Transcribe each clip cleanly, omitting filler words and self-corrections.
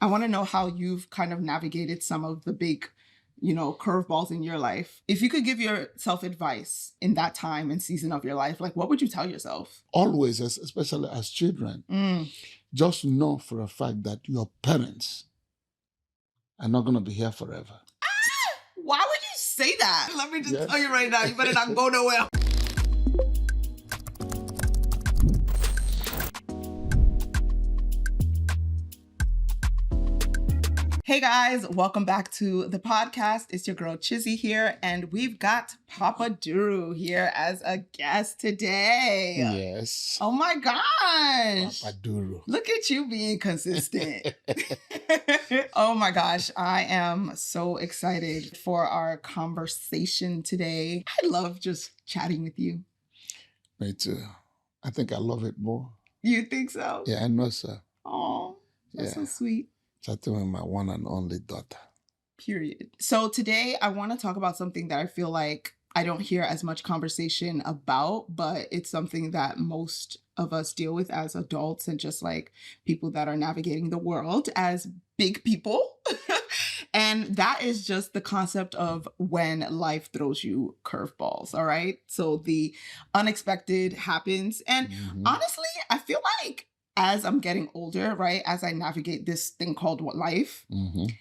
I want to know how you've kind of navigated some of the big, curveballs in your life. If you could give yourself advice in that time and season of your life, like what would you tell yourself? Always, especially as children, just know for a fact that your parents are not going to be here forever. Why would you say that? Let me just tell you right now, you better not go nowhere. Hey guys, welcome back to the podcast. It's your girl Chizi here, and we've got Papa Duru here as a guest today. Yes. Oh my gosh. Papa Duru. Look at you being consistent. Oh my gosh, I am so excited for our conversation today. I love just chatting with you. Me too. I think I love it more. You think so? Yeah, I know so. Oh, that's so sweet. Chatting with my one and only daughter. Period. So today I want to talk about something that I feel like I don't hear as much conversation about, but it's something that most of us deal with as adults and just like people that are navigating the world as big people. And that is just the concept of when life throws you curveballs. All right. So the unexpected happens. And honestly, I feel like as I'm getting older, right, as I navigate this thing called life,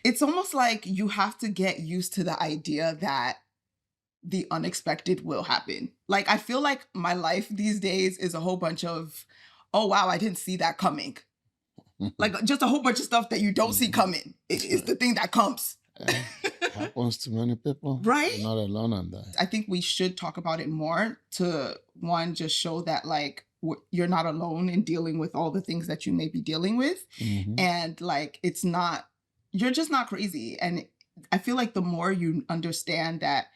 it's almost like you have to get used to the idea that the unexpected will happen. Like, I feel like my life these days is a whole bunch of, oh, wow, I didn't see that coming. Like, just a whole bunch of stuff that you don't see coming. It's the thing that comes. Happens to many people. Right? You're not alone on that. I think we should talk about it more to, one, just show that, like, you're not alone in dealing with all the things that you may be dealing with. And like, you're just not crazy. And I feel like the more you understand that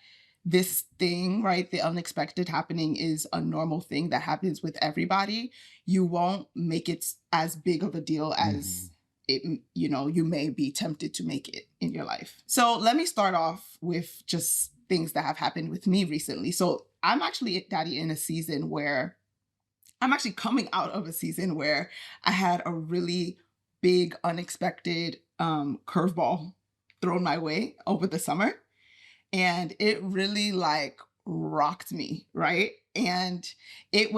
this thing, right, the unexpected happening is a normal thing that happens with everybody, you won't make it as big of a deal as it, you may be tempted to make it in your life. So let me start off with just things that have happened with me recently. So I'm actually, Daddy, in a season where I'm actually coming out of a season where I had a really big, unexpected curveball thrown my way over the summer. And it really like rocked me, right? And it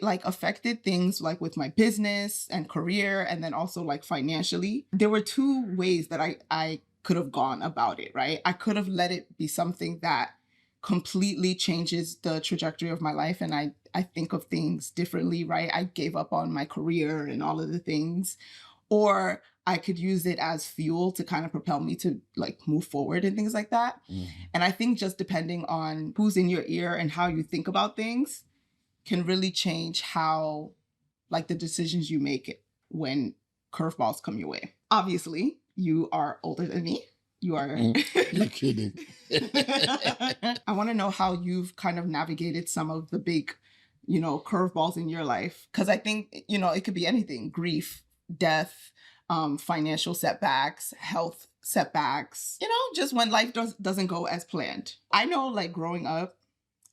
like affected things like with my business and career, and then also like financially. There were two ways that I could have gone about it, right? I could have let it be something that completely changes the trajectory of my life, and I think of things differently, right? I gave up on my career and all of the things. Or I could use it as fuel to kind of propel me to like move forward and things like that. And I think just depending on who's in your ear and how you think about things can really change how like the decisions you make when curveballs come your way. Obviously, you are older than me. You are. You're kidding. I want to know how you've kind of navigated some of the big, curveballs in your life. Because I think, it could be anything: grief, death, financial setbacks, health setbacks, just when life doesn't go as planned. I know, like, growing up,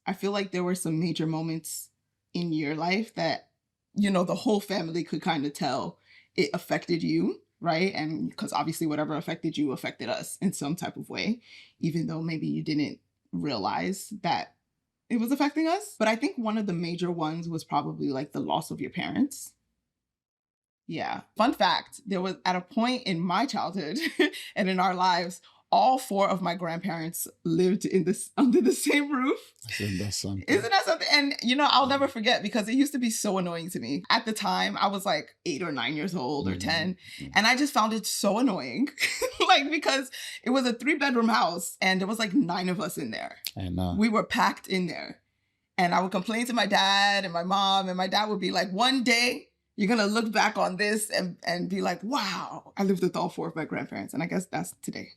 I feel like there were some major moments in your life that, the whole family could kind of tell it affected you. Right? And because obviously whatever affected you affected us in some type of way, even though maybe you didn't realize that it was affecting us. But I think one of the major ones was probably like the loss of your parents. Yeah. Fun fact, there was at a point in my childhood and in our lives, all four of my grandparents lived under the same roof. Isn't that something? Isn't that something? And, I'll never forget because it used to be so annoying to me. At the time, I was like 8 or 9 years old or 10. And I just found it so annoying. Like, because it was a 3-bedroom house and there was like 9 of us in there. I know. We were packed in there. And I would complain to my dad and my mom, and my dad would be like, one day you're going to look back on this and be like, wow, I lived with all 4 of my grandparents. And I guess that's today.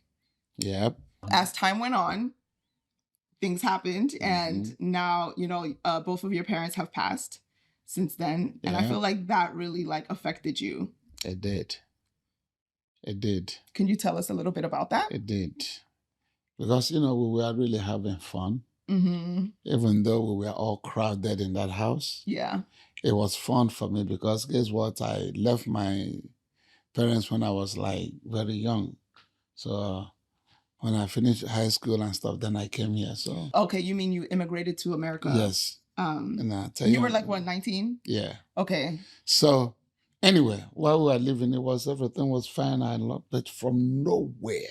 Yep. As time went on, things happened, and now, both of your parents have passed since then. And I feel like that really like affected you. It did. It did. Can you tell us a little bit about that? It did. Because, we were really having fun. Even though we were all crowded in that house. Yeah. It was fun for me because guess what? I left my parents when I was like very young. So when I finished high school and stuff, then I came here. So okay, you mean you immigrated to America? Yes. And I tell you were like what, 19? Yeah. Okay. So anyway, while we were living, everything was fine. I loved it from nowhere.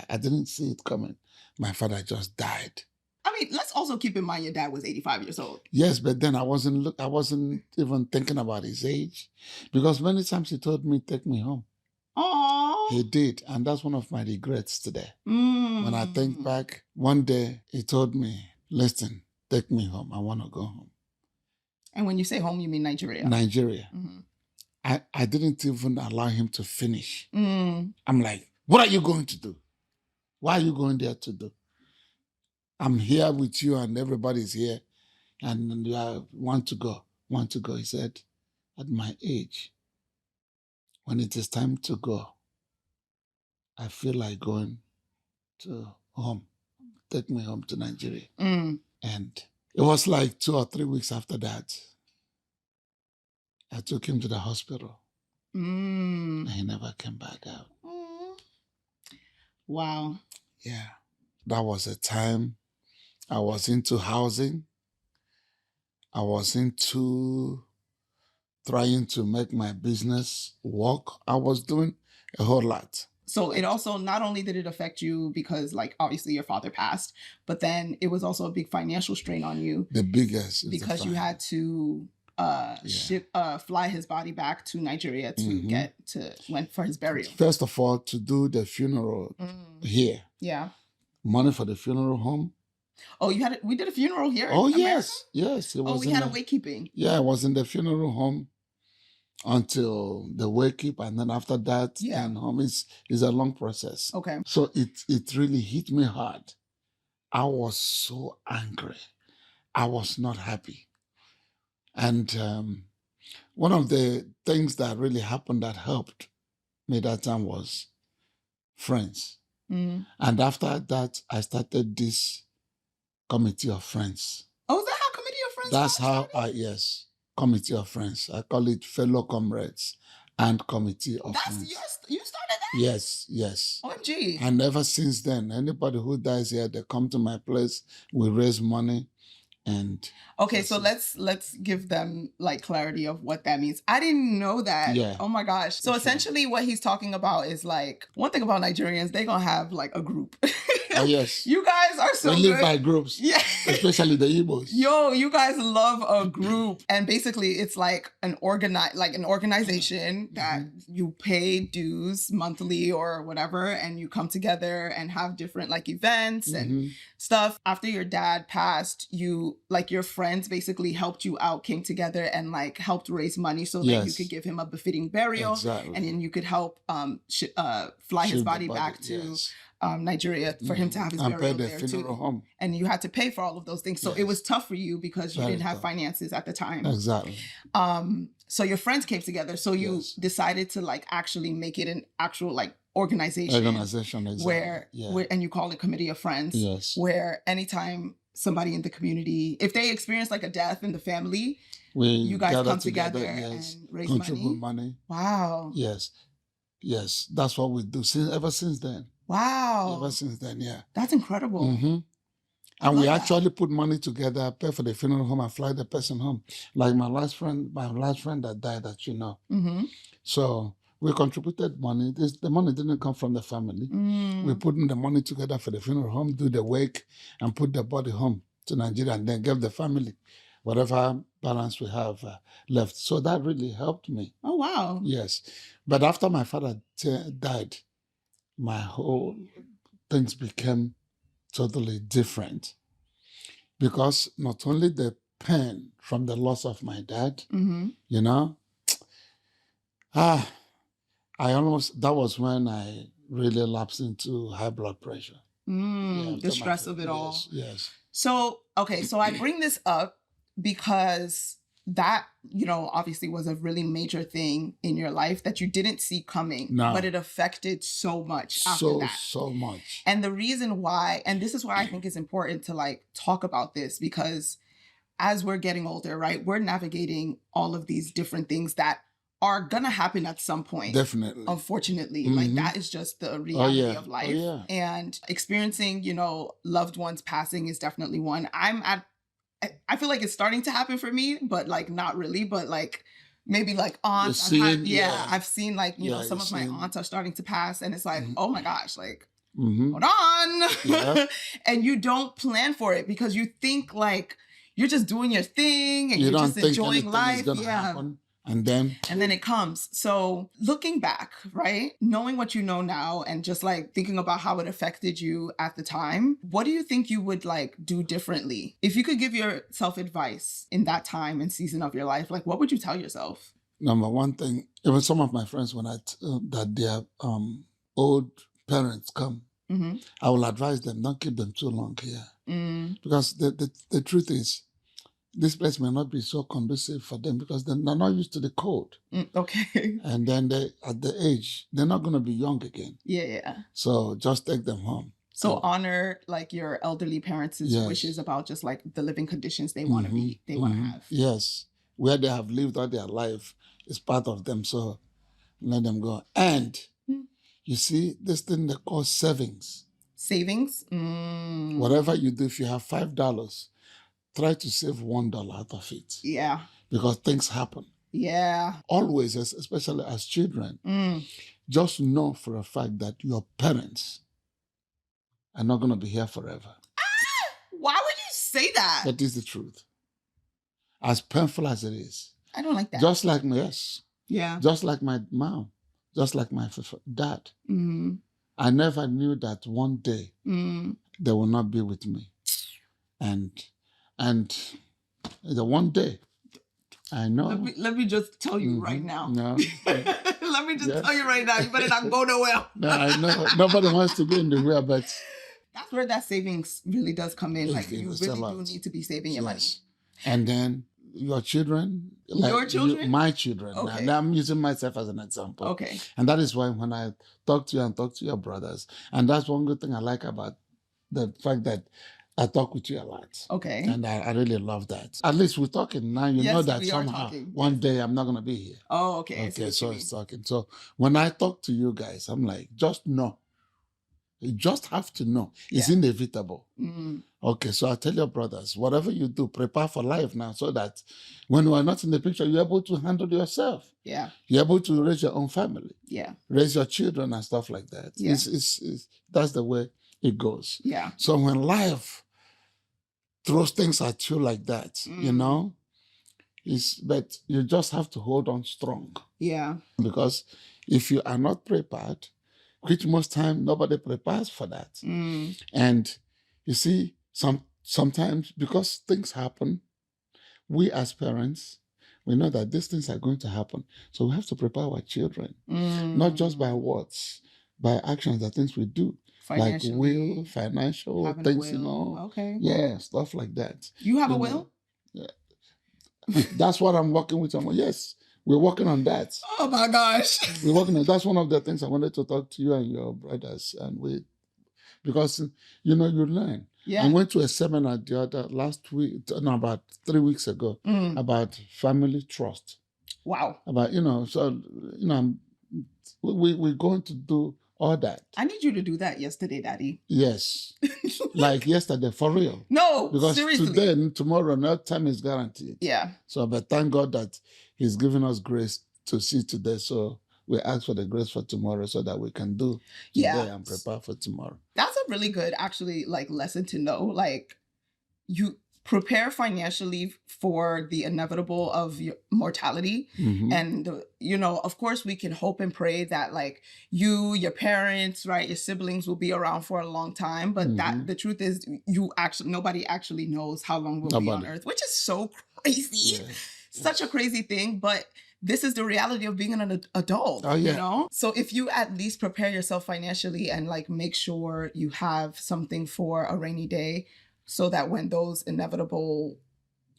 I didn't see it coming. My father just died. I mean, let's also keep in mind your dad was 85 years old. Yes, but then I wasn't even thinking about his age, because many times he told me, take me home. Oh, he did, and that's one of my regrets today. When I think back, one day he told me, listen, take me home. I want to go home. And when you say home, you mean Nigeria? Nigeria. I didn't even allow him to finish. I'm like, what are you going to do? Why are you going there to do? I'm here with you and everybody's here, and you want to go. He said, at my age, when it is time to go, I feel like going to home. Take me home to Nigeria. And it was like 2 or 3 weeks after that, I took him to the hospital. And he never came back out. Wow. Yeah. That was a time I was into housing. I was into trying to make my business work. I was doing a whole lot. So it also, not only did it affect you because like obviously your father passed, but then it was also a big financial strain on you. The biggest. Because you had to fly his body back to Nigeria to went for his burial. First of all, to do the funeral here. Yeah. Money for the funeral home. Oh, we did a funeral here. Oh, in America? Yes. It was we had a wakekeeping. Yeah, I was in the funeral home until the wakekeep, and then after that, then home is a long process. Okay. So it really hit me hard. I was so angry. I was not happy. And one of the things that really happened that helped me that time was friends. And after that, I started this committee of friends. Oh, is that how committee of friends? That's how yes, committee of friends. I call it fellow comrades and committee of friends. You started that? Yes. OMG. And ever since then, anybody who dies here, they come to my place. We raise money. And okay, so let's give them like clarity of what that means. I didn't know that. Yeah. Oh my gosh. So essentially what he's talking about is like, one thing about Nigerians, they're gonna have like a group. Oh yes. You guys are so we live good. by groups. Yeah. Especially the Igbos. Yo, you guys love a group. And basically it's like an organization that you pay dues monthly or whatever, and you come together and have different like events and stuff. After your dad passed, your friends basically helped you out, came together and like helped raise money so that you could give him a befitting burial. Exactly. And then you could help fly his body back to Nigeria for him to have his burial there too. Home. And you had to pay for all of those things. So it was tough for you because you didn't have finances at the time. Exactly. So your friends came together. So you decided to like actually make it an actual like organization. Exactly. Where and you call it committee of friends. Yes. Where anytime somebody in the community, if they experience like a death in the family, you guys come together and raise money. Wow. Yes. That's what we do ever since then. Wow. Ever since then, yeah. That's incredible. And we actually put money together, pay for the funeral home and fly the person home. Like my last friend that died that you know. So we contributed money. The money didn't come from the family. We put the money together for the funeral home, do the wake, and put the body home to Nigeria, and then give the family whatever balance we have left. So that really helped me. Oh, wow. Yes. But after my father died, my whole things became totally different, because not only the pain from the loss of my dad, you know, that was when I really lapsed into high blood pressure. The stress of it all. Yes. So, okay, so I bring this up because that, obviously was a really major thing in your life that you didn't see coming, but it affected so much after that. So much. And the reason why, and this is why I think it's important to like talk about this, because as we're getting older, right, we're navigating all of these different things that are gonna happen at some point. Definitely. Unfortunately, like that is just the reality of life. And experiencing, you know, loved ones passing is definitely one. I feel like it's starting to happen for me, but like not really, but like maybe like aunts. I've seen like, you know, some of my aunts are starting to pass, and it's like, oh my gosh, like hold on. And you don't plan for it because you think like you're just doing your thing and you're just enjoying life. Happen. And then it comes. So looking back, right? Knowing what you know now and just like thinking about how it affected you at the time, what do you think you would like do differently? If you could give yourself advice in that time and season of your life, like what would you tell yourself? Number one thing, even some of my friends, when that their old parents come, I will advise them, don't keep them too long here. Because the truth is, this place may not be so conducive for them because they're not used to the code. Okay. And then at the age, they're not going to be young again. Yeah. So just take them home. So honor like your elderly parents' wishes about just like the living conditions they want to want to have. Yes. Where they have lived all their life is part of them. So let them go. And you see, this thing they call savings. Savings? Whatever you do, if you have $5, try to save $1 out of it. Yeah. Because things happen. Yeah. Always, especially as children, just know for a fact that your parents are not going to be here forever. Why would you say that? That is the truth. As painful as it is. I don't like that. Just like just like my mom, just like my dad. I never knew that one day they will not be with me. And the one day, I know. Let me just tell you right now. No. Let me just tell you right now. You better not go nowhere. No, I know. Nobody wants to be in the way, but that's where that savings really does come in. Like you really do need to be saving your money. And then your children. Your children? My children. Okay. Now I'm using myself as an example. Okay. And that is why when I talk to you and talk to your brothers, and that's one good thing I like about the fact that I talk with you a lot. Okay. And I really love that. At least we're talking now. You know that somehow one day I'm not going to be here. Oh, okay. Okay, so it's talking. So when I talk to you guys, I'm like, just know. You just have to know. It's inevitable. Okay, so I tell your brothers, whatever you do, prepare for life now so that when you are not in the picture, you're able to handle yourself. Yeah. You're able to raise your own family. Yeah. Raise your children and stuff like that. Yeah. That's the way it goes. Yeah. So when life throws things at you like that, you know, but you just have to hold on strong. Yeah. Because if you are not prepared, which most time nobody prepares for that. And you see, sometimes because things happen, we as parents, we know that these things are going to happen. So we have to prepare our children, not just by words, by actions, the things we do. Like will, financial things, you know. Okay. Yeah, stuff like that. You have a will? Yeah. That's what I'm working with. Yes, we're working on that. Oh my gosh. We're working on that's one of the things I wanted to talk to you and your brothers because you know you learn. Yeah. I went to a seminar the other about 3 weeks ago about family trust. Wow. About we're going to do all that. I need you to do that yesterday, Daddy. Yes. Like yesterday, for real. No, because seriously. Today and tomorrow, no time is guaranteed. Yeah. So, but thank God that He's given us grace to see today. So we ask for the grace for tomorrow so that we can do today and prepare for tomorrow. That's a really good, actually, like lesson to know. Like you prepare financially for the inevitable of your mortality. And, you know, of course, we can hope and pray that like you, your parents, right, your siblings will be around for a long time. But the truth is nobody actually knows how long we'll be on earth, which is so crazy. Yeah. Such a crazy thing. But this is the reality of being an adult, you know? So if you at least prepare yourself financially and like make sure you have something for a rainy day, so that when those inevitable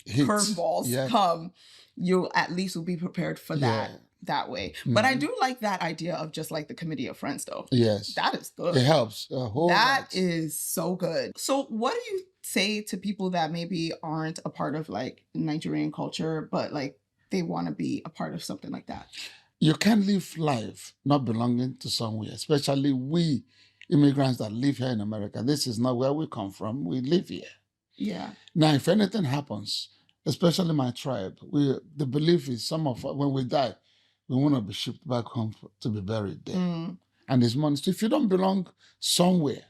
curveballs come, you at least will be prepared for that way. But I do like that idea of just like the committee of friends though. Yes. That is good. It helps. That is so good. So what do you say to people that maybe aren't a part of like Nigerian culture, but like they want to be a part of something like that. You can't live life not belonging to somewhere, especially we immigrants that live here in America. This is not where we come from. We live here. Yeah. Now, if anything happens, especially my tribe, the belief is some of us, when we die, we want to be shipped back home to be buried there. And it's money. So if you don't belong somewhere,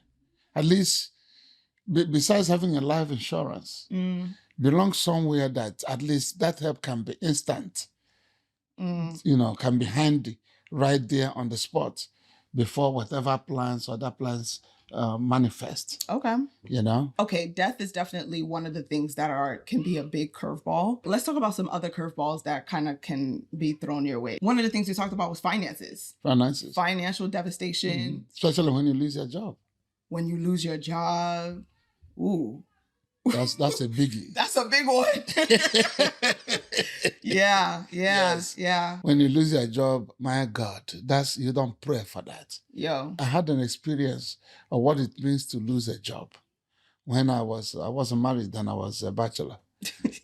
at least besides having a life insurance, belong somewhere that at least that help can be instant, can be handy right there on the spot before whatever plans, other plans manifest. Okay. Okay, death is definitely one of the things that can be a big curveball. Let's talk about some other curveballs that kind of can be thrown your way. One of the things we talked about was finances. Financial devastation. Especially when you lose your job. When you lose your job. Ooh. That's a biggie. That's a big one. Yeah. When you lose your job, my God, you don't pray for that. Yo. I had an experience of what it means to lose a job. When I wasn't married, then I was a bachelor.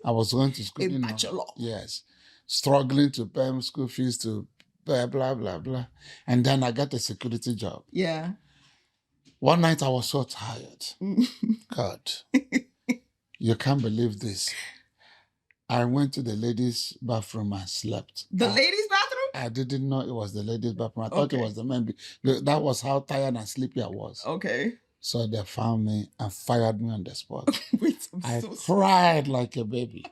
I was going to school. Bachelor. Yes. Struggling to pay school fees, to blah, blah, blah, blah. And then I got a security job. Yeah. One night I was so tired. God. You can't believe this. I went to the ladies' bathroom and slept. The ladies' bathroom? I didn't know it was the ladies' bathroom. I thought it was the men. That was how tired and sleepy I was. Okay. So they found me and fired me on the spot. Wait, I cried like a baby.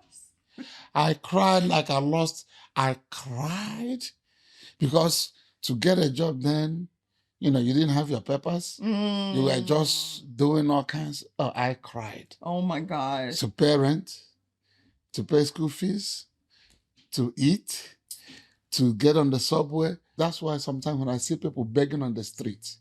I cried like I lost. I cried because to get a job then, you didn't have your papers. You were just doing all kinds. Oh, I cried. Oh my God. To pay rent, to pay school fees, to eat, to get on the subway. That's why sometimes when I see people begging on the street,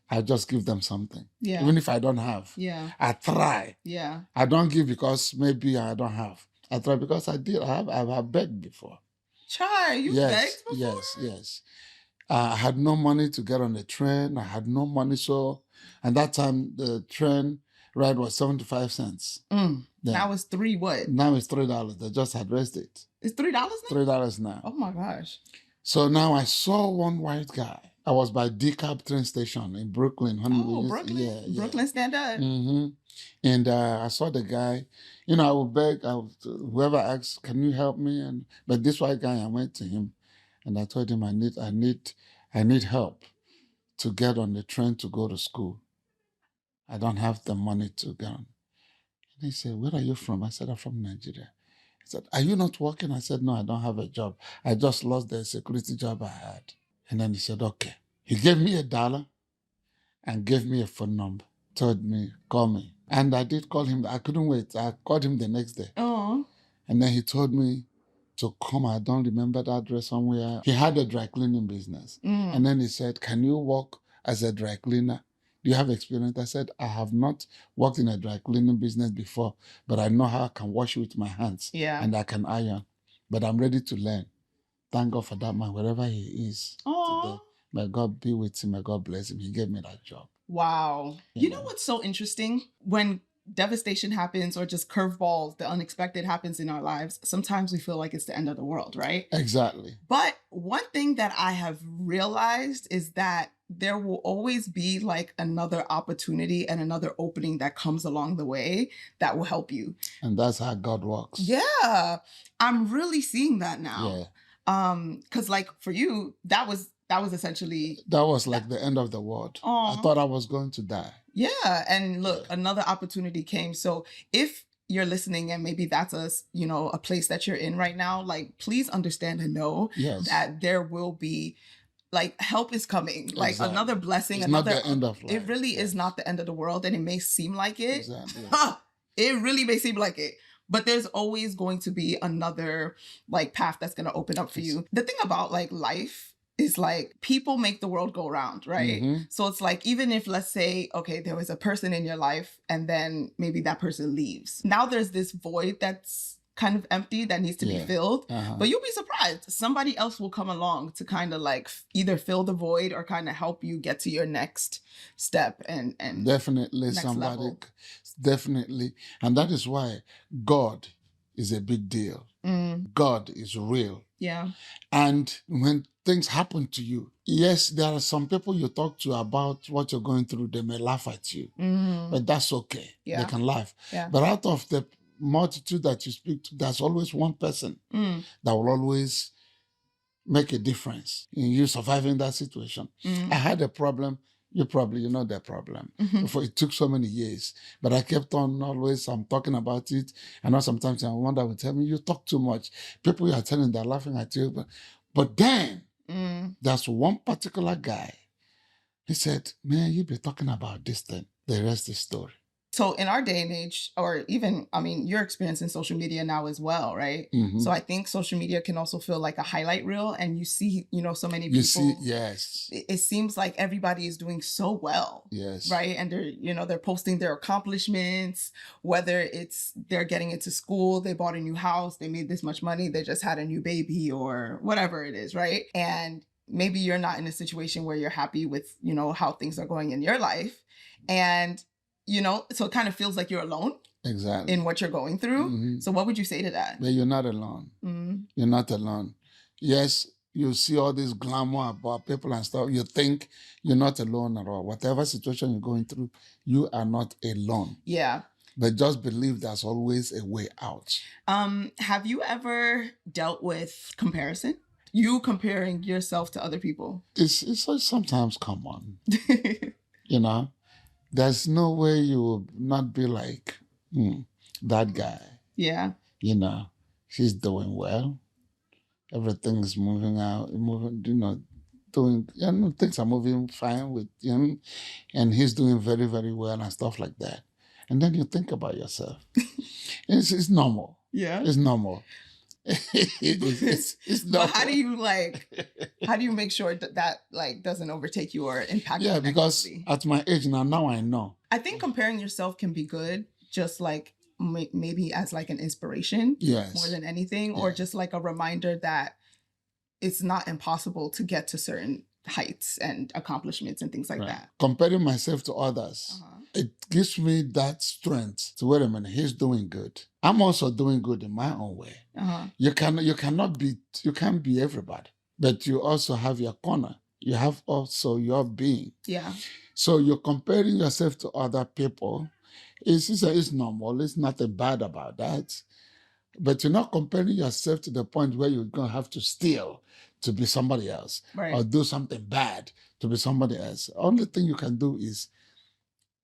I just give them something. Yeah. Even if I don't have. Yeah. I try. Yeah. I don't give because maybe I don't have. I try because I did. I have begged before. Chai, you begged before? Yes. I had no money to get on the train. I had no money. So, and that time the train ride was 75 cents. Yeah. Now it's $3 what? Now it's $3. They just had raised it. It's $3 now? $3 now. Oh my gosh. So now I saw one white guy. I was by DCAB train station in Brooklyn. Brooklyn? Yeah. Brooklyn, stand up. And I saw the guy. I would beg, whoever asks, can you help me? But this white guy, I went to him and I told him I need help to get on the train to go to school. I don't have the money to get on. And he said, where are you from? I said, I'm from Nigeria. He said, are you not working? I said, no, I don't have a job. I just lost the security job I had. And then he said, okay. He gave me $1 and gave me a phone number. Told me, call me. And I did call him. I couldn't wait. I called him the next day. Oh. And then he told me to come. I don't remember the address somewhere. He had a dry cleaning business. And then he said, can you work as a dry cleaner? Do you have experience? I said, I have not worked in a dry cleaning business before, but I know how I can wash with my hands. Yeah. And I can iron. But I'm ready to learn. Thank God for that man, wherever he is today. May God be with him. May God bless him. He gave me that job. Wow. You know what's so interesting? When devastation happens or just curveballs, the unexpected happens in our lives, sometimes we feel like it's the end of the world, right? Exactly. But one thing that I have realized is that there will always be like another opportunity and another opening that comes along the way that will help you. And that's how God works. Yeah. I'm really seeing that now. Yeah. Because like for you, that was essentially... That was like the end of the world. I thought I was going to die. Yeah. And look, another opportunity came. So if you're listening and maybe that's a place that you're in right now, like please understand and know that there will be like help is coming, like another blessing, it's another not the end of life. It really is not the end of the world, and it may seem like it. Exactly. It really may seem like it. But there's always going to be another like path that's going to open up for you. The thing about like life is like people make the world go round, right? So it's like, even if let's say, okay, there was a person in your life and then maybe that person leaves. Now there's this void that's kind of empty that needs to be filled. But you'll be surprised. Somebody else will come along to kind of like either fill the void or kind of help you get to your next step and definitely somebody level. Definitely. And that is why God is a big deal. God is real. Yeah. And when things happen to you, yes, there are some people you talk to about what you're going through, they may laugh at you, but that's okay. Yeah. They can laugh. Yeah. But out of the multitude that you speak to, there's always one person that will always make a difference in you surviving that situation. I had a problem. You know the problem. Before it took so many years, but I kept on always. I'm talking about it. I know sometimes I wonder would tell me you talk too much. People you are telling they're laughing at you, but then there's one particular guy. He said, "Man, you be talking about this thing. The rest is story." So in our day and age, or even, I mean, you're experiencing social media now as well, right? So I think social media can also feel like a highlight reel, and you see, so many people. You see, yes. It seems like everybody is doing so well. Yes. Right. And they're posting their accomplishments, whether it's they're getting into school, they bought a new house, they made this much money, they just had a new baby or whatever it is, right? And maybe you're not in a situation where you're happy with, how things are going in your life. And so it kind of feels like you're alone. Exactly. In what you're going through. So what would you say to that? But you're not alone. You're not alone. Yes, you see all this glamour about people and stuff. You think you're not alone at all. Whatever situation you're going through, you are not alone. Yeah. But just believe there's always a way out. Have you ever dealt with comparison? You comparing yourself to other people? It's sometimes common. There's no way you will not be like, that guy. Yeah. She's doing well. Everything's moving, things are moving fine with him. And he's doing very, very well and stuff like that. And then you think about yourself. It's normal. Yeah. It's normal. It's normal. But how do you make sure that doesn't overtake you or impact you? Yeah, because at my age now I know. I think comparing yourself can be good, just like maybe as like an inspiration, yes, more than anything, or just like a reminder that it's not impossible to get to certain heights and accomplishments and things like that. Comparing myself to others, it gives me that strength to wait a minute, he's doing good. I'm also doing good in my own way. You can't be everybody, but you also have your corner. You have also your being. Yeah. So you're comparing yourself to other people. It's normal. There's nothing bad about that. But you're not comparing yourself to the point where you're going to have to steal to be somebody else, right, or do something bad to be somebody else. Only thing you can do is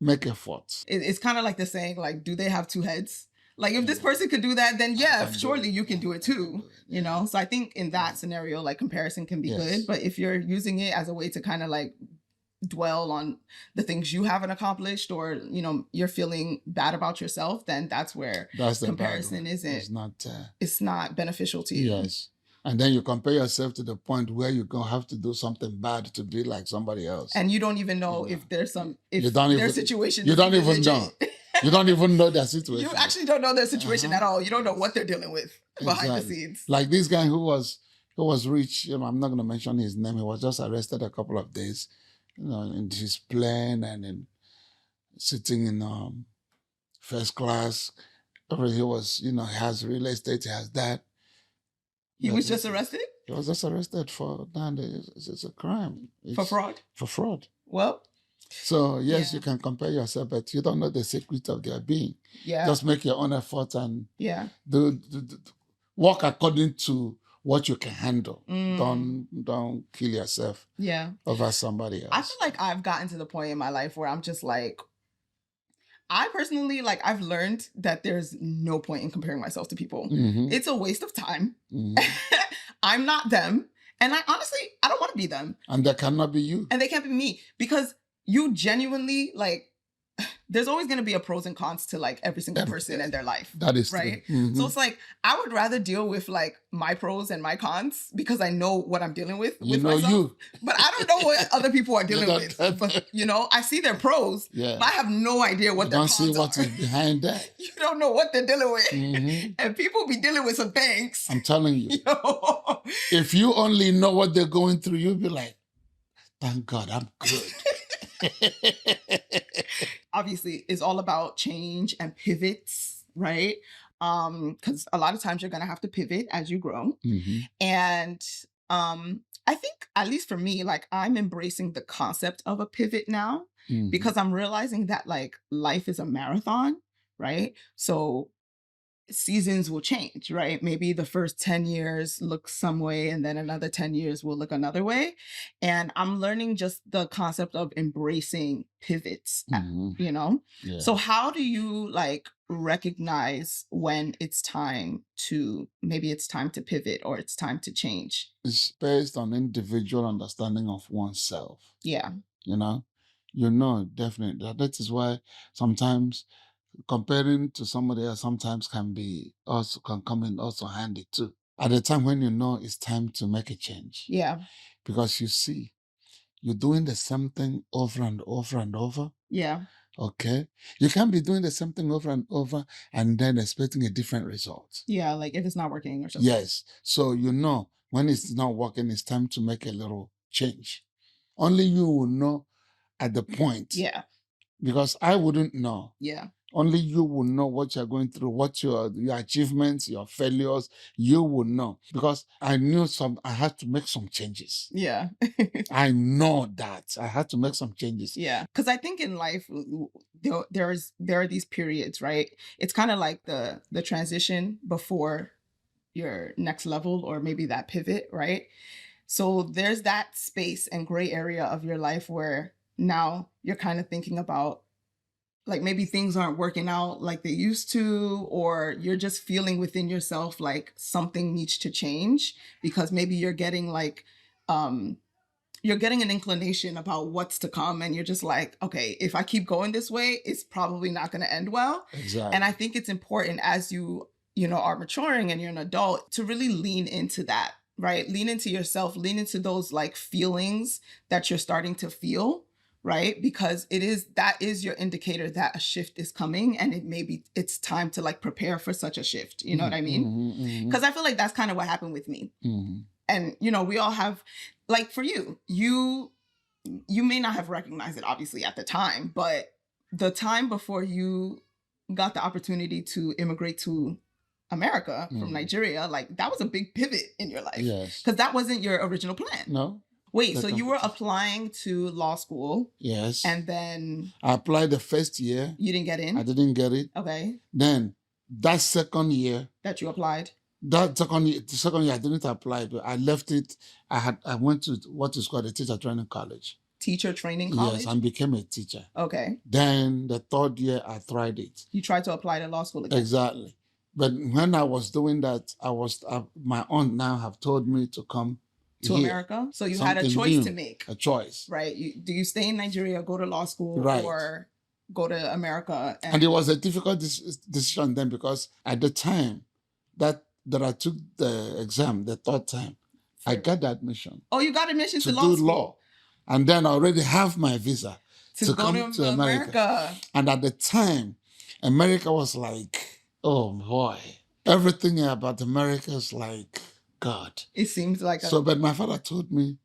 make efforts. It's kind of like the saying, like, do they have two heads? Like, if this person could do that, then surely you can do it too, So I think in that scenario, like, comparison can be good. But if you're using it as a way to kind of like dwell on the things you haven't accomplished, or you're feeling bad about yourself, then that's where comparison isn't. It's not beneficial to you. Yes. And then you compare yourself to the point where you're going to have to do something bad to be like somebody else. And you don't even know if there's their situation. You don't even know. You don't even know their situation. You actually don't know their situation at all. You don't know what they're dealing with behind the scenes. Like this guy who was rich, I'm not going to mention his name. He was just arrested a couple of days, in his plane and sitting in first class. He was, he has real estate, he has that. He was just arrested? He was just arrested for it's a crime. For fraud? For fraud. Well. So, yes, you can compare yourself, but you don't know the secret of their being. Yeah. Just make your own effort and work according to what you can handle. Don't kill yourself over somebody else. I feel like I've gotten to the point in my life where I'm just like, I personally, I've learned that there's no point in comparing myself to people. It's a waste of time. I'm not them. And I don't want to be them. And they cannot be you. And they can't be me. Because you genuinely, there's always going to be a pros and cons to every single person in their life. That is right. True. So it's I would rather deal with my pros and my cons because I know what I'm dealing with myself. But I don't know what other people are dealing with. But I see their pros, but I have no idea what their cons are. You don't see what is behind that. You don't know what they're dealing with. And people be dealing with some things. I'm telling you. If you only know what they're going through, you'll be like, thank God, I'm good. Obviously, it's all about change and pivots, right? because a lot of times you're going to have to pivot as you grow. And I think, at least for me, like, I'm embracing the concept of a pivot now because I'm realizing that, like, life is a marathon, right? So seasons will change, right? Maybe the first 10 years look some way and then another 10 years will look another way. And I'm learning just the concept of embracing pivots, you know? Yeah. So how do you, like, recognize when it's time to, maybe it's time to pivot or it's time to change? It's based on individual understanding of oneself. Yeah. You know, definitely. That is why sometimes comparing to somebody else sometimes can come in also handy too. At the time when you know it's time to make a change. Yeah. Because you see, you're doing the same thing over and over and over. Yeah. Okay. You can't be doing the same thing over and over and then expecting a different result. Yeah, like if it's not working or something. Yes. So you know when it's not working, it's time to make a little change. Only you will know at the point. Yeah. Because I wouldn't know. Yeah. Only you will know what you're going through, what your achievements, your failures, you will know. Because I knew I had to make some changes. Yeah. I know that I had to make some changes. Yeah. Because I think in life, there are these periods, right? It's kind of like the transition before your next level or maybe that pivot, right? So there's that space and gray area of your life where now you're kind of thinking about, like, maybe things aren't working out like they used to, or you're just feeling within yourself like something needs to change because maybe you're getting like you're getting an inclination about what's to come, and you're just like, okay, if I keep going this way, it's probably not going to end well. Exactly. And I think it's important as you are maturing and you're an adult to really lean into that, right? Lean into yourself, lean into those like feelings that you're starting to feel, right? Because that is your indicator that a shift is coming, and it's time to like prepare for such a shift. You know what I mean? Because I feel like that's kind of what happened with me. And, we all have, like, for you may not have recognized it obviously at the time, but the time before you got the opportunity to immigrate to America from Nigeria, like, that was a big pivot in your life. Yes. Because that wasn't your original plan. No. Wait, so you were applying to law school? Yes. And then I applied the first year. You didn't get in? I didn't get it. Okay. Then that second year that you applied? The second year I didn't apply, but I left it. I went to what is called a teacher training college. Teacher training college? Yes, and became a teacher. Okay. Then the third year I tried it. You tried to apply to law school again? Exactly. But when I was doing that, my aunt now have told me to come to here. America. So you had a choice to make. A choice. Right. Do you stay in Nigeria, go to law school, right, or go to America? And it was a difficult decision then, because at the time that I took the exam, the third time, I got the admission. Oh, you got admission to law school? Law. And then I already have my visa to come to America. And at the time, America was like, oh boy, everything about America is like God. It seems like but my father told me,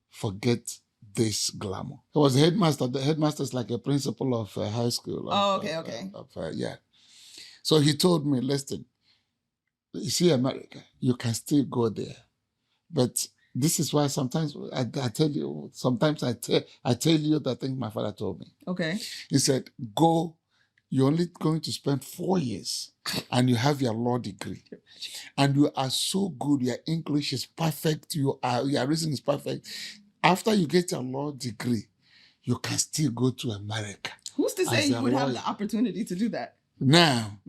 forget this glamour. He was a headmaster. The headmaster is like a principal of a high school. Okay. Yeah. So he told me, listen, you see America, you can still go there. But this is why sometimes I tell you, sometimes I tell you the thing my father told me. Okay. He said, go, you're only going to spend 4 years and you have your law degree. And you are so good, your English is perfect, your reasoning is perfect. After you get your law degree, you can still go to America. Who's to say you would have the opportunity to do that? Now,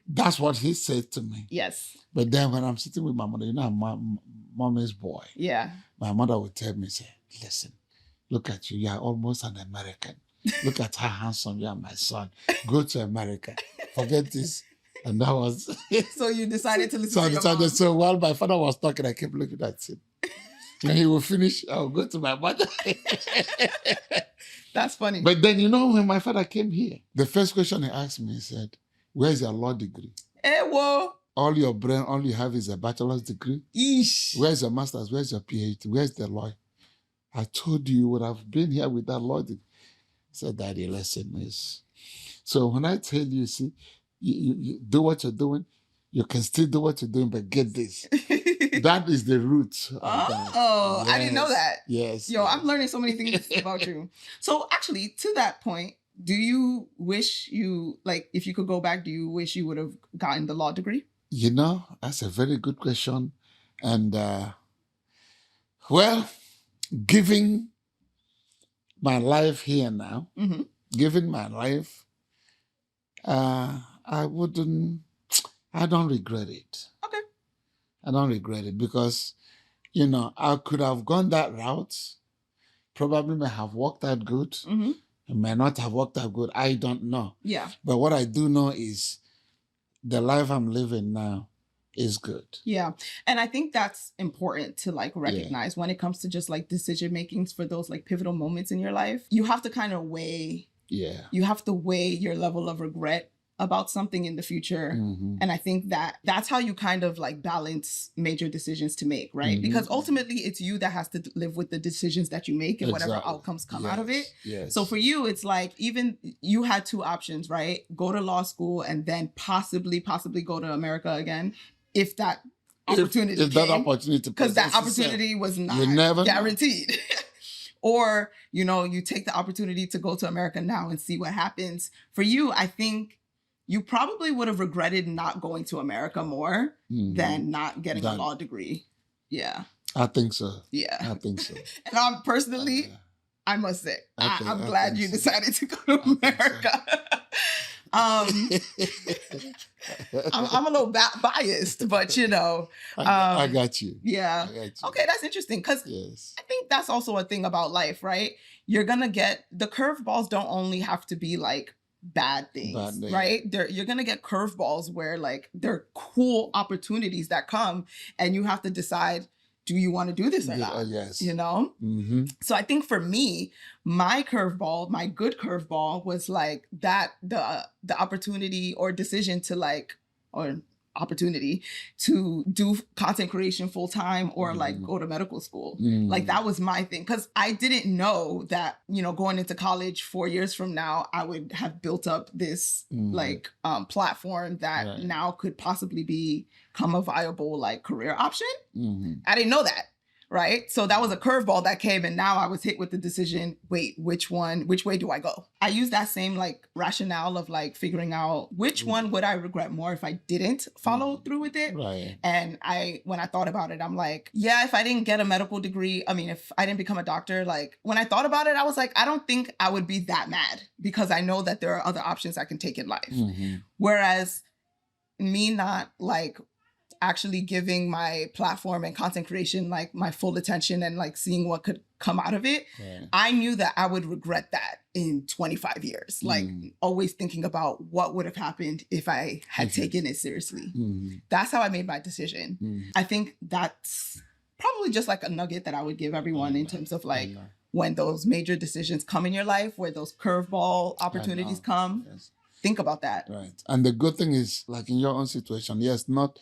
that's what he said to me. Yes. But then when I'm sitting with my mother, I'm my mommy's boy. Yeah. My mother would tell me, say, listen, look at you. You're almost an American. Look at how handsome you are, my son. Go to America. Forget this. And that was... So you decided to listen to your mom. So while my father was talking, I kept looking at him. When he will finish, I'll go to my mother. That's funny. But then, when my father came here, the first question he asked me, he said, where's your law degree? Whoa. All your brain, all you have is a bachelor's degree. Eesh. Where's your master's? Where's your PhD? Where's the law? I told you would have been here with that law degree. I said, Daddy, listen, miss. So when I tell you, see, you do what you're doing, You can still do what you're doing, but get this. That is the root of that. Oh, I didn't know that. Yes. Yo, I'm learning so many things about you. So actually, to that point, do you wish you, like, if you could go back, do you wish you would have gotten the law degree? That's a very good question. And, well, giving my life here now, giving my life, I don't regret it. Okay. I don't regret it because, I could have gone that route, probably may have worked out good. It may not have worked out good. I don't know. Yeah. But what I do know is the life I'm living now is good. Yeah. And I think that's important to like recognize when it comes to just like decision makings for those like pivotal moments in your life. You have to kind of weigh. Yeah. You have to weigh your level of regret about something in the future. And I think that's how you kind of like balance major decisions to make, right? Because ultimately it's you that has to live with the decisions that you make and whatever outcomes come out of it. Yes. So for you, it's like, even you had two options, right? Go to law school and then possibly go to America again. If that opportunity if that opportunity, because that opportunity was not guaranteed. Or, you take the opportunity to go to America now and see what happens. For you, I think you probably would have regretted not going to America more than not getting a law degree. Yeah. I think so. Yeah. I think so. And I'm personally, I must say, I'm glad you decided to go to America. I'm a little biased, but I got you. Yeah. I got you. Okay, that's interesting because I think that's also a thing about life, right? You're gonna get the curveballs. Don't only have to be like bad things, right? You're gonna get curveballs where like they're cool opportunities that come, and you have to decide, do you want to do this or not? Yes. So I think for me, my curveball, my good curveball, was like that the opportunity or decision to like, or opportunity to do content creation full time or like go to medical school. Like that was my thing, because I didn't know that, going into college 4 years from now, I would have built up this like platform that now could possibly become a viable like career option. I didn't know that. Right. So that was a curveball that came, and now I was hit with the decision, wait, which way do I go? I use that same like rationale of like figuring out which one would I regret more if I didn't follow through with it. Right. And when I thought about it, I'm like, yeah, if I didn't get a medical degree, if I didn't become a doctor, like when I thought about it, I was like, I don't think I would be that mad, because I know that there are other options I can take in life. Whereas me not like actually giving my platform and content creation like my full attention and like seeing what could come out of it, I knew that I would regret that in 25 years. Like always thinking about what would have happened if I had taken it seriously. That's how I made my decision. I think that's probably just like a nugget that I would give everyone in terms of like when those major decisions come in your life, where those curveball opportunities come, think about that. Right. And the good thing is, like in your own situation, yes, not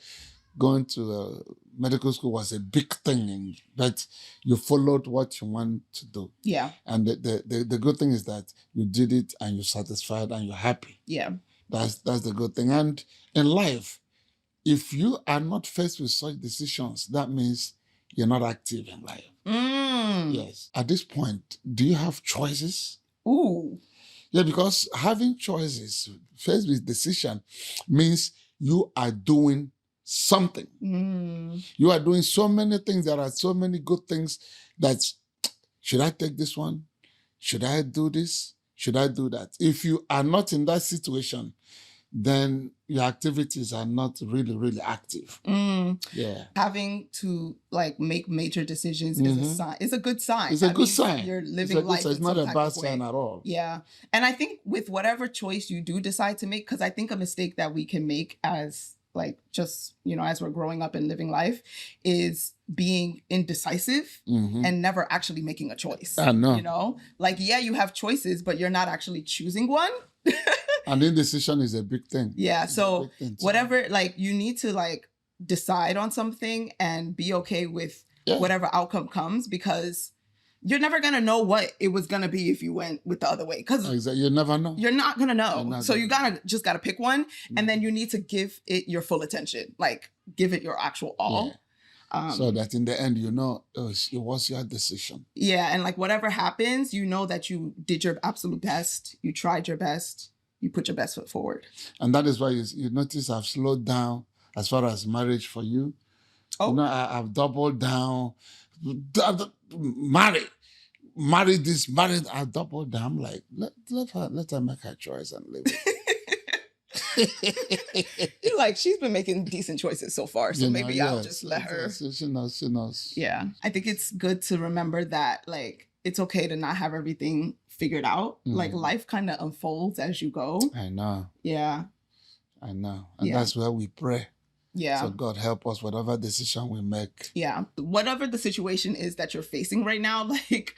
going to medical school was a big thing, but you followed what you want to do. Yeah. And the good thing is that you did it and you're satisfied and you're happy. Yeah. That's the good thing. And in life, if you are not faced with such decisions, that means you're not active in life. Yes. At this point, do you have choices? Ooh. Yeah, because having choices faced with decision means you are doing something. You are doing so many things. There are so many good things that, should I take this one? Should I do this? Should I do that? If you are not in that situation, then your activities are not really, really active. Yeah. Having to like make major decisions is a sign. It's a good sign. It's a good sign. You're living life. It's not a bad sign at all. Yeah. And I think with whatever choice you do decide to make, because I think a mistake that we can make as like just, as we're growing up and living life, is being indecisive and never actually making a choice. I know. Like, yeah, you have choices, but you're not actually choosing one. And indecision is a big thing. Yeah. So whatever, like you need to like decide on something and be okay with whatever outcome comes, because you're never going to know what it was going to be if you went with the other way. Because exactly. You never know. You're not going to know. So you just got to pick one. And then you need to give it your full attention. Like, give it your actual all. Yeah. So that in the end, you know, it was your decision. Yeah. And like whatever happens, you know that you did your absolute best. You tried your best. You put your best foot forward. And that is why you notice I've slowed down as far as marriage for you. Oh. You know, I've doubled down. Married this, married. I doubled down. I'm like, let her make her choice and live it. You're like, she's been making decent choices so far, so maybe I'll just let her. She knows. Yeah. I think it's good to remember that, like, it's okay to not have everything figured out. Like, life kind of unfolds as you go. I know. Yeah. I know. And that's where we pray. Yeah. So God help us, whatever decision we make. Yeah. Whatever the situation is that you're facing right now, like,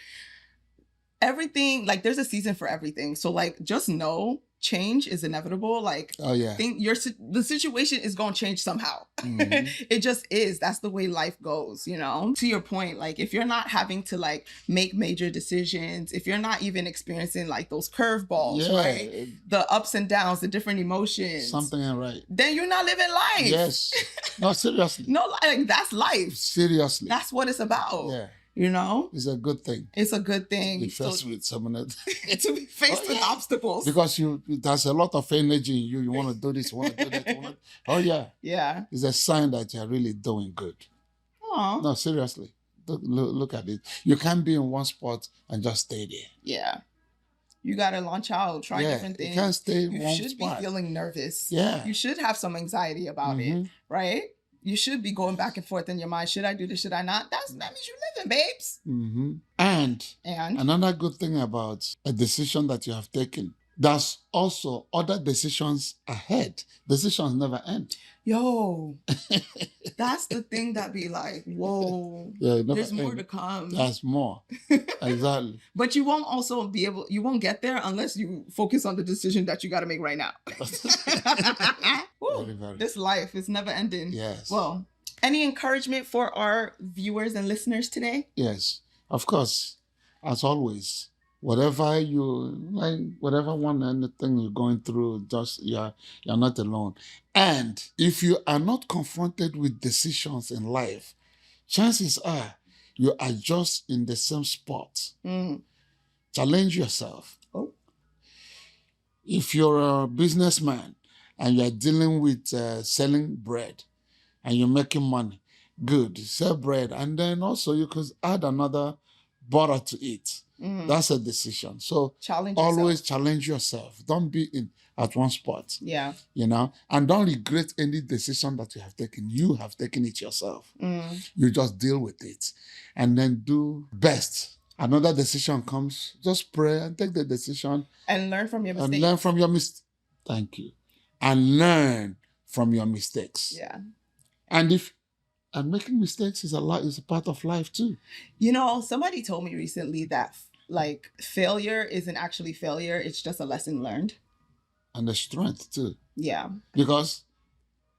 everything, like, there's a season for everything. So, like, just know change is inevitable. Like, the situation is going to change somehow. It just is. That's the way life goes, you know? To your point, like, if you're not having to, like, make major decisions, if you're not even experiencing, like, those curveballs, right? The ups and downs, the different emotions. Something ain't right. Then you're not living life. Yes. No, seriously. No, like, that's life. Seriously. That's what it's about. Yeah. You know? It's a good thing. It's a good thing. To be faced with someone else. To be faced with obstacles. Because there's a lot of energy in you. You want to do this, you want to do that. Oh, yeah. Yeah. It's a sign that you're really doing good. Aww. No, seriously. Look at it. You can't be in one spot and just stay there. Yeah. You got to launch out, try different things. You can't stay in one spot. You should be feeling nervous. Yeah. You should have some anxiety about it, right? You should be going back and forth in your mind. Should I do this? Should I not? That means you're living, babes. And another good thing about a decision that you have taken, there's also other decisions ahead. Decisions never end. Yo, that's the thing that be like, whoa, there's more to come. There's more. Exactly. But you won't also you won't get there unless you focus on the decision that you got to make right now. Very. This life is never ending. Yes. Well, any encouragement for our viewers and listeners today? Yes, of course. As always, whatever you like, whatever anything you're going through, just you're not alone. And if you are not confronted with decisions in life, chances are you are just in the same spot. Challenge yourself. Oh. If you're a businessman and you're dealing with selling bread and you're making money, good, sell bread. And then also you could add another butter to it. That's a decision. So always challenge yourself. Don't be at one spot. Yeah. You know, and don't regret any decision that you have taken. You have taken it yourself. You just deal with it and then do best. Another decision comes, just pray and take the decision. And learn from your mistakes. Thank you. And learn from your mistakes. Yeah. And making mistakes is a part of life too. You know, somebody told me recently that like failure isn't actually failure. It's just a lesson learned. And the strength too. Yeah. Because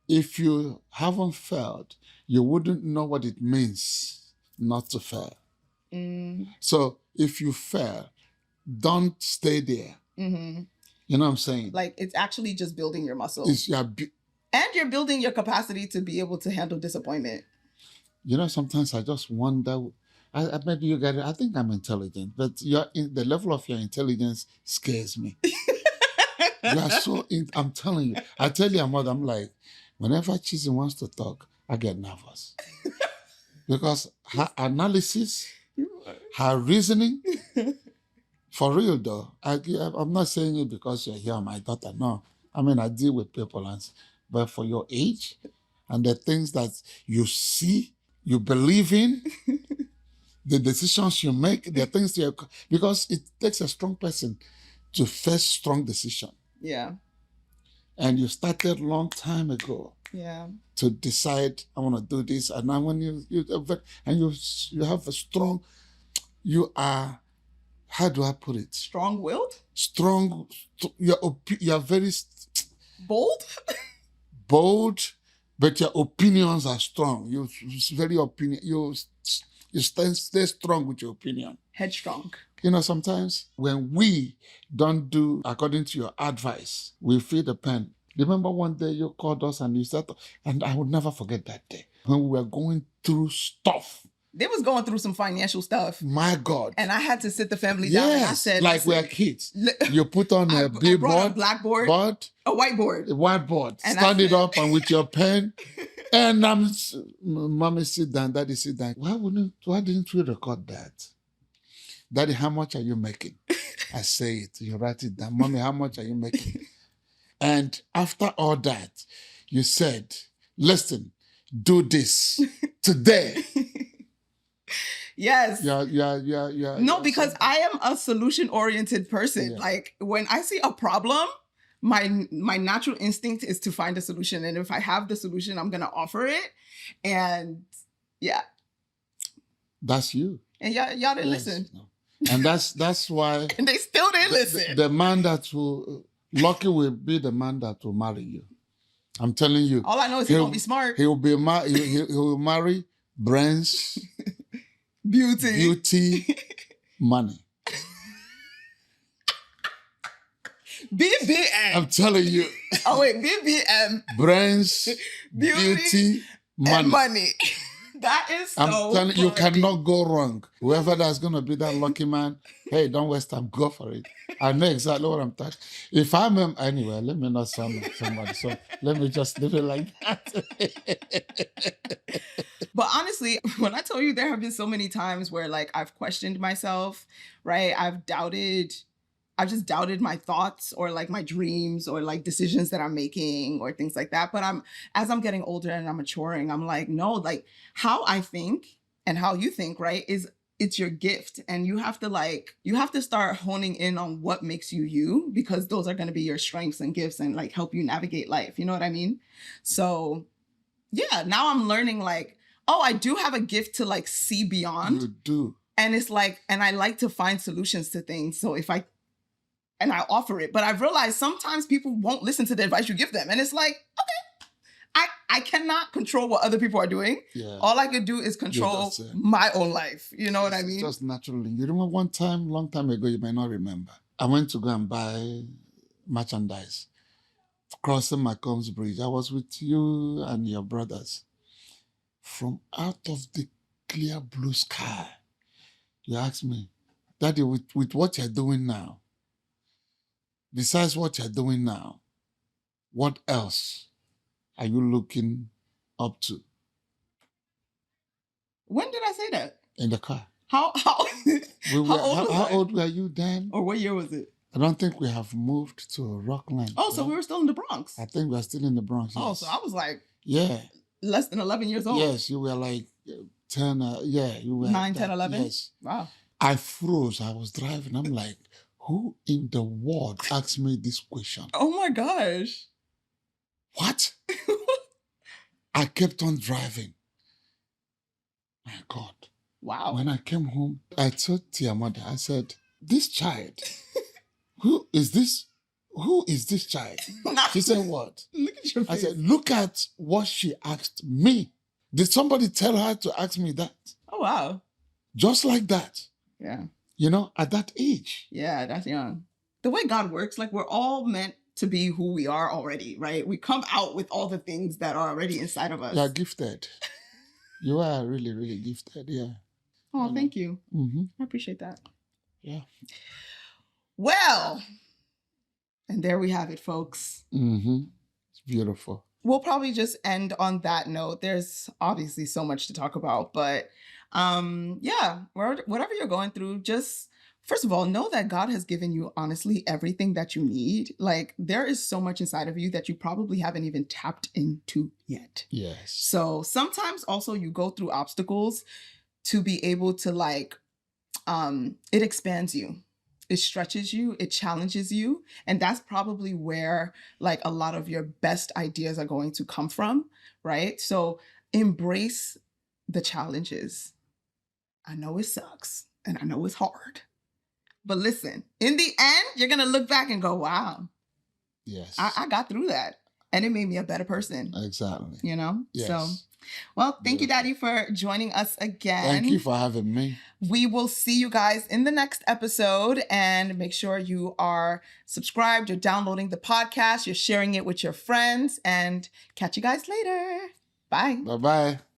if you haven't failed, you wouldn't know what it means not to fail. So if you fail, don't stay there. You know what I'm saying? Like, it's actually just building your muscles. And you're building your capacity to be able to handle disappointment. You know, sometimes I just wonder, maybe you get it. I think I'm intelligent, but the level of your intelligence scares me. You are so, I'm telling you. I tell your mother, I'm like, whenever Chizi wants to talk, I get nervous. Because her analysis, her reasoning, for real though, I'm not saying it because you're here, my daughter, no. I mean, I deal with people, but for your age and the things that you see, you believe in, the decisions you make, the things because it takes a strong person to face strong decision. Yeah. And you started a long time ago. Yeah. To decide, I want to do this. And now when you have a strong, you are, how do I put it? Strong-willed? Strong, you're very... Bold? Bold, but your opinions are strong. You stay strong with your opinion. Headstrong. Sometimes when we don't do according to your advice, we feel the pain. Remember one day you called us and you said, and I will never forget that day when we were going through stuff. They was going through some financial stuff. My God. And I had to sit the family down and I said, like we're kids. You put on a billboard, a blackboard, a whiteboard. And stand it up and with your pen. And mommy sit down, daddy sit down. Why didn't we record that? Daddy, how much are you making? I say it. You write it down. Mommy, how much are you making? And after all that, you said, listen, do this today. Yes. Yeah. No, because I am a solution-oriented person. Yeah. Like when I see a problem, my natural instinct is to find a solution. And if I have the solution, I'm going to offer it. And yeah. That's you. And y'all didn't listen. No. And that's why. And they still didn't listen. The man that lucky will be the man that will marry you. I'm telling you. All I know is he'll be smart. He will marry brains, beauty, money. BBM. I'm telling you. Oh wait, BBM. Brains, beauty, money. That is so I'm telling you, you cannot go wrong. Whoever that's going to be that lucky man, hey, don't waste time. Go for it. I know exactly what I'm talking. If I'm anyway, let me not sound like somebody. So let me just leave it like that. But honestly, when I tell you, there have been so many times where like I've questioned myself, right? I've just doubted my thoughts or like my dreams or like decisions that I'm making or things like that. But as I'm getting older and I'm maturing, I'm like, no, like how I think and how you think, right, it's your gift. And you have to start honing in on what makes you you, because those are going to be your strengths and gifts and like help you navigate life. You know what I mean? So yeah, now I'm learning like, oh, I do have a gift to like see beyond. You do. And it's like, and I like to find solutions to things. So and I offer it, but I've realized sometimes people won't listen to the advice you give them. And it's like, okay, I cannot control what other people are doing. Yeah. All I can do is control my own life. You know what I mean? Just naturally. You remember one time, long time ago, you may not remember. I went to go and buy merchandise. Crossing Macombs Bridge. I was with you and your brothers. From out of the clear blue sky, you asked me, Daddy, with what you're doing now, besides what you're doing now, what else are you looking up to? When did I say that? In the car. How old were you then? Or what year was it? I don't think we have moved to Rockland. Oh, so we were still in the Bronx. I think we're still in the Bronx. Yes. Oh, so I was like, yeah, less than 11 years old. Yes, you were like 10. You were 9, 10, 11. Yes. Wow. I froze. I was driving. I'm like, who in the world asked me this question? Oh my gosh. What? I kept on driving. My God. Wow. When I came home, I told Tia mother, I said, this child, who is this child? She said, what? Look at your face. I said, look at what she asked me. Did somebody tell her to ask me that? Oh, wow. Just like that. Yeah. At that age. Yeah, that's young. The way God works, like we're all meant to be who we are already, right? We come out with all the things that are already inside of us. You're gifted. You are really, really gifted, yeah. Oh, thank you. Mm-hmm. I appreciate that. Yeah. Well, and there we have it, folks. Mm-hmm. It's beautiful. We'll probably just end on that note. There's obviously so much to talk about, but yeah, whatever you're going through, just first of all, know that God has given you honestly everything that you need. Like there is so much inside of you that you probably haven't even tapped into yet. Yes. So sometimes also you go through obstacles to be able to like, it expands you. It stretches you, it challenges you. And that's probably where like a lot of your best ideas are going to come from, right? So embrace the challenges. I know it sucks and I know it's hard, but listen, in the end, you're going to look back and go, wow. Yes. I got through that and it made me a better person. Exactly. You know? Yes. So Well, thank you, Daddy, for joining us again. Thank you for having me. We will see you guys in the next episode, and make sure you are subscribed, you're downloading the podcast, you're sharing it with your friends, and catch you guys later. Bye. Bye-bye.